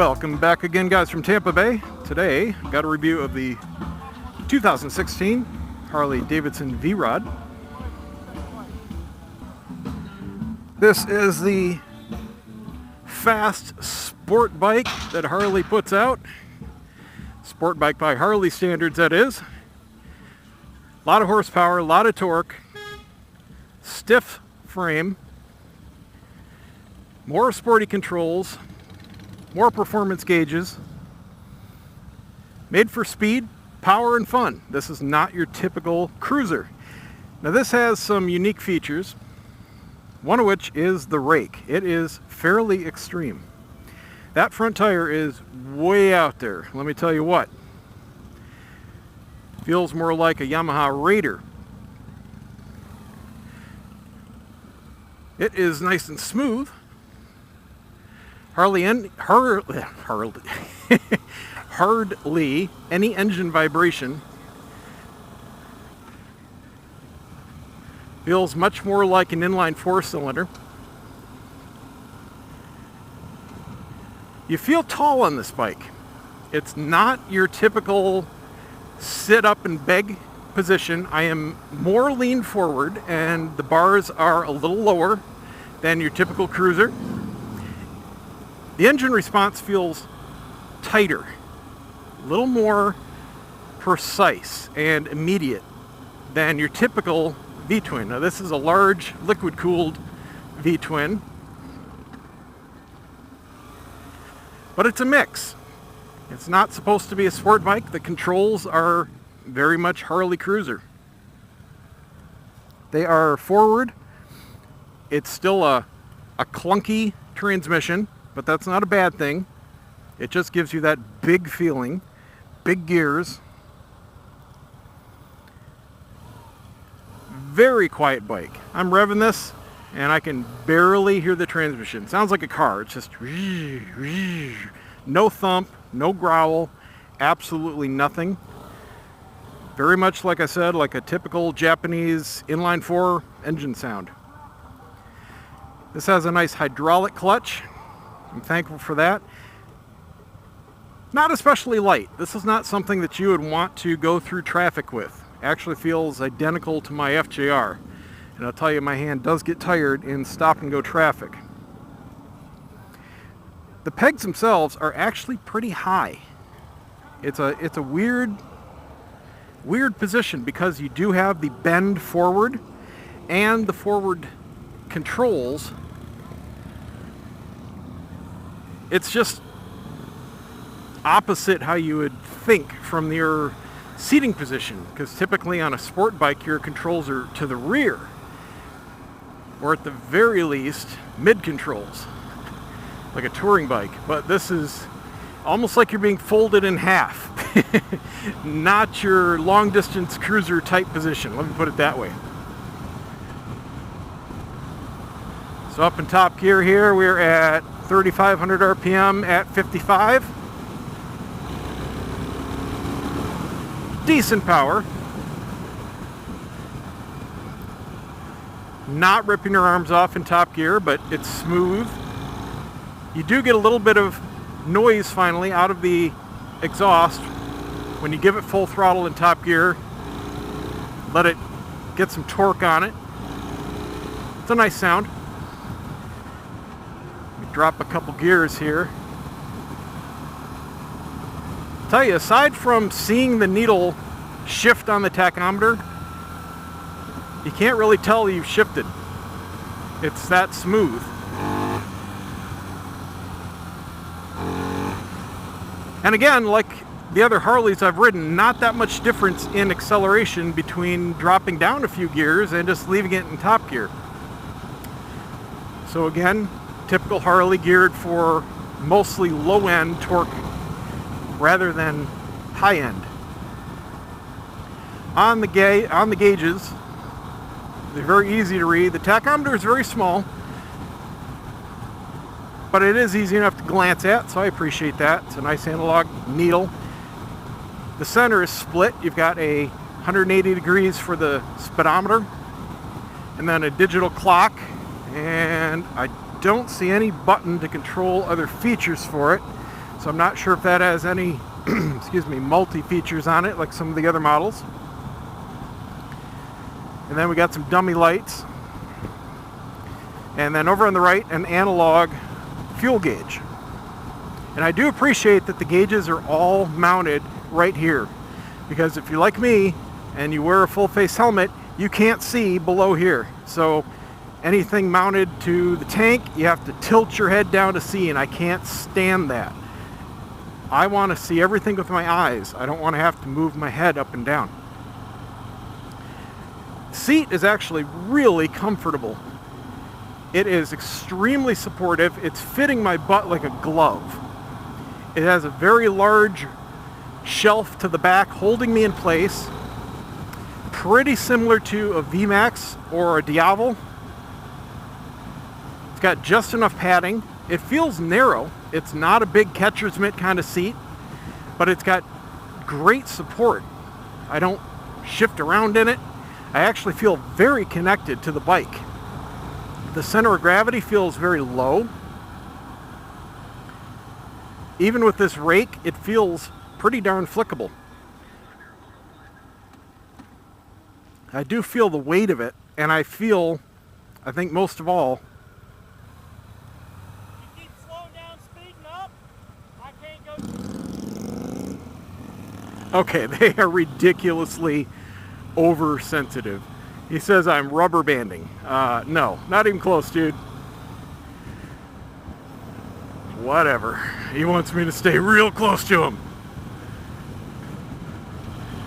Welcome back again, guys, from Tampa Bay. Today, got a review of the 2016 Harley Davidson V-Rod. This is the fast sport bike that Harley puts out. Sport bike by Harley standards, that is. A lot of horsepower, a lot of torque, stiff frame, more sporty controls, more performance gauges, made for speed, power, and fun. This is not your typical cruiser. Now this has some unique features, one of which is the rake. It is fairly extreme. That front tire is way out there, let me tell you what. Feels more like a Yamaha Raider. It is nice and smooth. Hardly any engine vibration. Feels much more like an inline 4-cylinder. You feel tall on this bike. It's not your typical sit up and beg position. I am more lean forward and the bars are a little lower than your typical cruiser. The engine response feels tighter, a little more precise and immediate than your typical V-twin. Now this is a large liquid-cooled V-twin, but it's a mix. It's not supposed to be a sport bike. The controls are very much Harley cruiser. They are forward. It's still a clunky transmission, but that's not a bad thing. It just gives you that big feeling, big gears. Very quiet bike. I'm revving this and I can barely hear the transmission. Sounds like a car. It's just no thump, no growl, absolutely nothing. Very much, like I said, like a typical Japanese inline 4 engine sound. This has a nice hydraulic clutch. I'm thankful for that. Not especially light. This is not something that you would want to go through traffic with. Actually feels identical to my FJR. And I'll tell you, my hand does get tired in stop and go traffic. The pegs themselves are actually pretty high. It's a weird position because you do have the bend forward and the forward controls. It's just opposite how you would think from your seating position, because typically on a sport bike your controls are to the rear, or at the very least mid controls, like a touring bike. But this is almost like you're being folded in half. Not your long distance cruiser type position, let me put it that way. So up in top gear here, we're at 3,500 RPM at 55. Decent power. Not ripping your arms off in top gear, but it's smooth. You do get a little bit of noise finally out of the exhaust when you give it full throttle in top gear. Let it get some torque on it. It's a nice sound. Drop a couple gears here. Tell you, aside from seeing the needle shift on the tachometer, you can't really tell you've shifted. It's that smooth. And again, like the other Harleys I've ridden, not that much difference in acceleration between dropping down a few gears and just leaving it in top gear. So again, typical Harley geared for mostly low-end torque rather than high-end. On the gauges, they're very easy to read. The tachometer is very small, but it is easy enough to glance at, so I appreciate that. It's a nice analog needle. The center is split. You've got a 180 degrees for the speedometer, and then a digital clock, and I don't see any button to control other features for it. So I'm not sure if that has any, excuse me, multi-features on it like some of the other models. And then we got some dummy lights. And then over on the right, an analog fuel gauge. And I do appreciate that the gauges are all mounted right here, because if you're like me and you wear a full face helmet, you can't see below here. So anything mounted to the tank, you have to tilt your head down to see, and I can't stand that. I want to see everything with my eyes. I don't want to have to move my head up and down. Seat is actually really comfortable. It is extremely supportive. It's fitting my butt like a glove. It has a very large shelf to the back holding me in place. Pretty similar to a VMAX or a Diavel. It's got just enough padding. It feels narrow. It's not a big catcher's mitt kind of seat, but it's got great support. I don't shift around in it. I actually feel very connected to the bike. The center of gravity feels very low. Even with this rake, it feels pretty darn flickable. I do feel the weight of it, and I feel, I think most of all, you keep slowing down, speeding up, I can't go. Okay, they are ridiculously oversensitive. He says I'm rubber banding. No, not even close, dude. Whatever. He wants me to stay real close to him.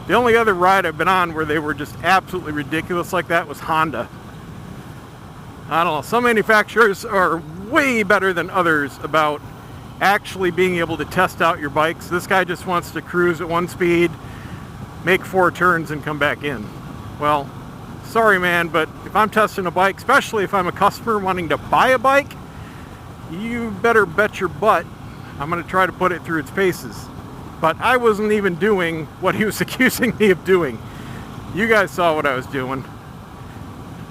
The only other ride I've been on where they were just absolutely ridiculous like that was Honda. I don't know, some manufacturers are way better than others about actually being able to test out your bikes. This guy just wants to cruise at one speed, make 4 turns and come back in. Well, sorry man, but if I'm testing a bike, especially if I'm a customer wanting to buy a bike, you better bet your butt I'm going to try to put it through its paces. But I wasn't even doing what he was accusing me of doing. You guys saw what I was doing.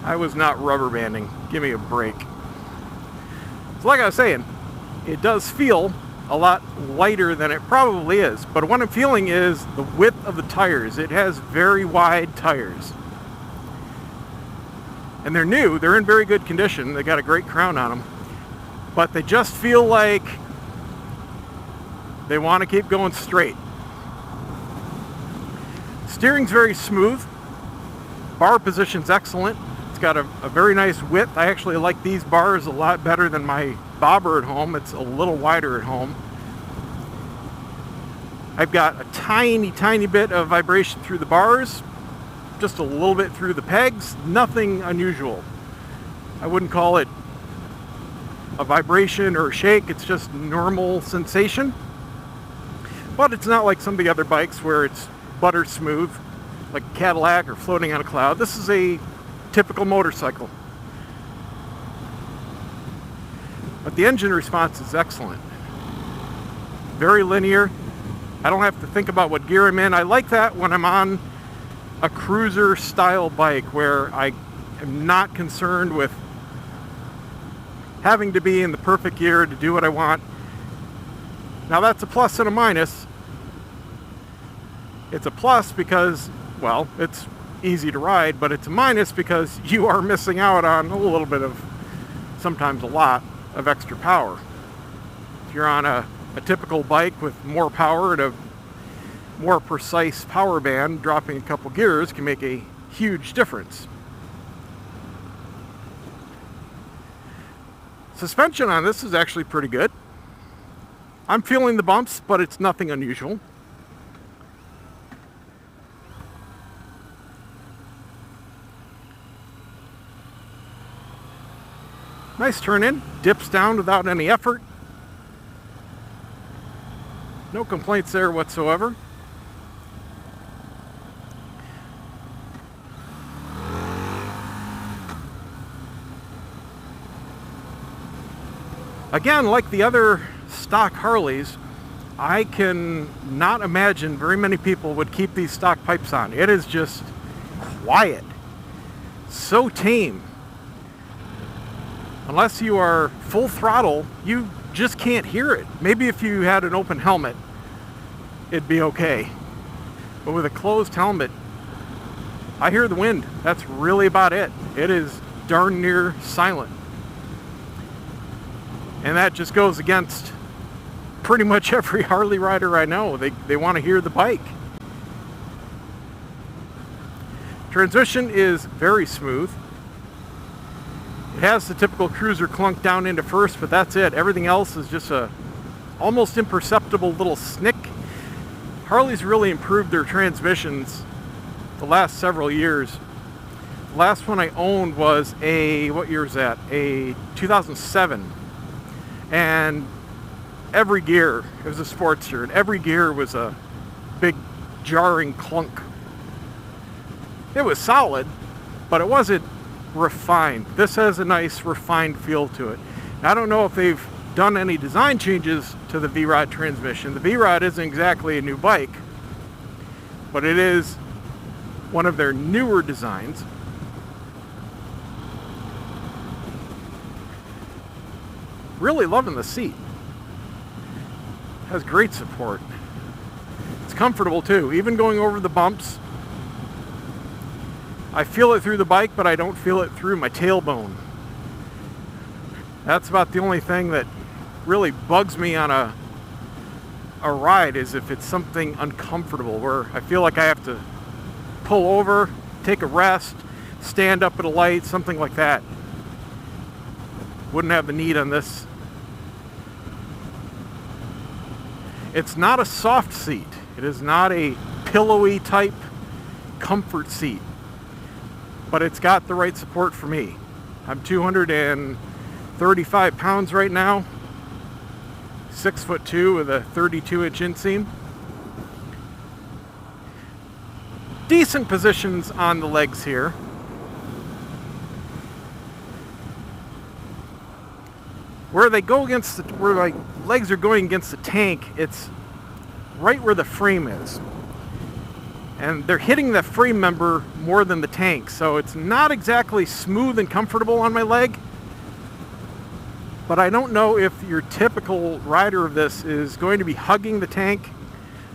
I was not rubber banding. Give me a break. So like I was saying, it does feel a lot lighter than it probably is. But what I'm feeling is the width of the tires. It has very wide tires. And they're new. They're in very good condition. They got a great crown on them. But they just feel like they want to keep going straight. Steering's very smooth. Bar position's excellent. It's got a very nice width. I actually like these bars a lot better than my bobber at home. It's a little wider at home. I've got a tiny bit of vibration through the bars. Just a little bit through the pegs. Nothing unusual. I wouldn't call it a vibration or a shake. It's just normal sensation. But it's not like some of the other bikes where it's butter smooth, like a Cadillac or floating on a cloud. This is a typical motorcycle. But the engine response is excellent. Very linear. I don't have to think about what gear I'm in. I like that when I'm on a cruiser style bike where I am not concerned with having to be in the perfect gear to do what I want. Now that's a plus and a minus. It's a plus because, well, it's easy to ride, but it's a minus because you are missing out on a little bit of, sometimes a lot, of extra power. If you're on a typical bike with more power and a more precise power band, dropping a couple gears can make a huge difference. Suspension on this is actually pretty good. I'm feeling the bumps, but it's nothing unusual. Nice turn in, dips down without any effort. No complaints there whatsoever. Again, like the other stock Harleys, I can not imagine very many people would keep these stock pipes on. It is just quiet, so tame. Unless you are full throttle, you just can't hear it. Maybe if you had an open helmet, it'd be okay. But with a closed helmet, I hear the wind. That's really about it. It is darn near silent. And that just goes against pretty much every Harley rider I know. They want to hear the bike. Transmission is very smooth. It has the typical cruiser clunk down into first, but that's it. Everything else is just a almost imperceptible little snick. Harley's really improved their transmissions the last several years. The last one I owned was what year was that? A 2007. And every gear, it was a Sportster, and every gear was a big jarring clunk. It was solid, but it wasn't refined. This has a nice refined feel to it. Now, I don't know if they've done any design changes to the V-Rod transmission. The V-Rod isn't exactly a new bike, but it is one of their newer designs. Really loving the seat. Has great support. It's comfortable too, even going over the bumps. I feel it through the bike, but I don't feel it through my tailbone. That's about the only thing that really bugs me on a ride, is if it's something uncomfortable where I feel like I have to pull over, take a rest, stand up at a light, something like that. Wouldn't have the need on this. It's not a soft seat. It is not a pillowy type comfort seat, but it's got the right support for me. I'm 235 pounds right now, 6'2" with a 32-inch inseam. Decent positions on the legs here. Where they go against where my legs are going against the tank, it's right where the frame is. And they're hitting the frame member more than the tank, so it's not exactly smooth and comfortable on my leg. But I don't know if your typical rider of this is going to be hugging the tank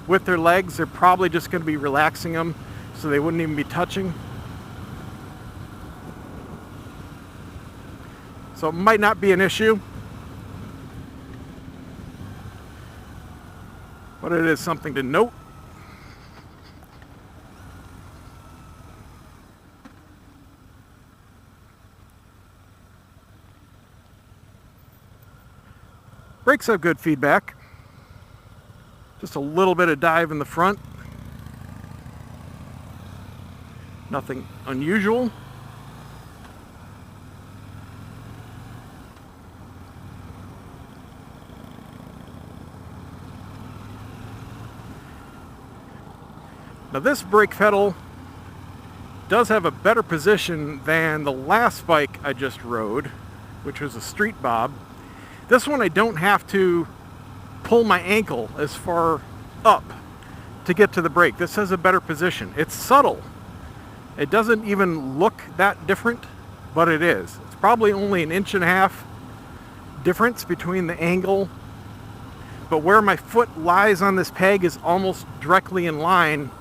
with their legs. They're probably just going to be relaxing them so they wouldn't even be touching. So it might not be an issue, but it is something to note. Brakes have good feedback. Just a little bit of dive in the front. Nothing unusual. Now this brake pedal does have a better position than the last bike I just rode, which was a Street Bob. This one I don't have to pull my ankle as far up to get to the brake. This has a better position. It's subtle. It doesn't even look that different, but it is. It's probably only 1.5 inches difference between the angle, but where my foot lies on this peg is almost directly in line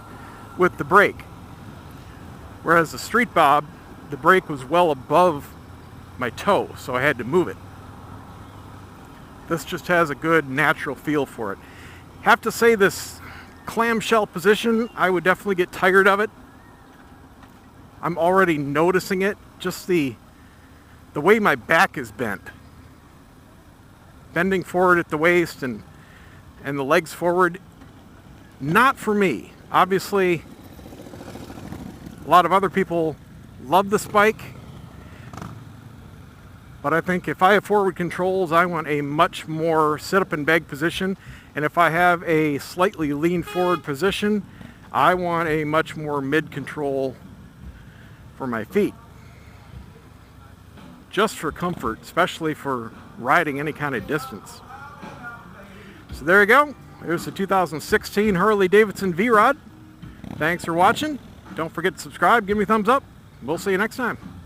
with the brake. Whereas the Street Bob, the brake was well above my toe, so I had to move it. This just has a good natural feel for it. Have to say, this clamshell position, I would definitely get tired of it. I'm already noticing it. Just the way my back is bent. Bending forward at the waist and the legs forward. Not for me. Obviously, a lot of other people love this bike. But I think if I have forward controls, I want a much more sit-up and beg position. And if I have a slightly lean forward position, I want a much more mid-control for my feet. Just for comfort, especially for riding any kind of distance. So there you go. There's the 2016 Harley Davidson V-Rod. Thanks for watching. Don't forget to subscribe, give me a thumbs up. We'll see you next time.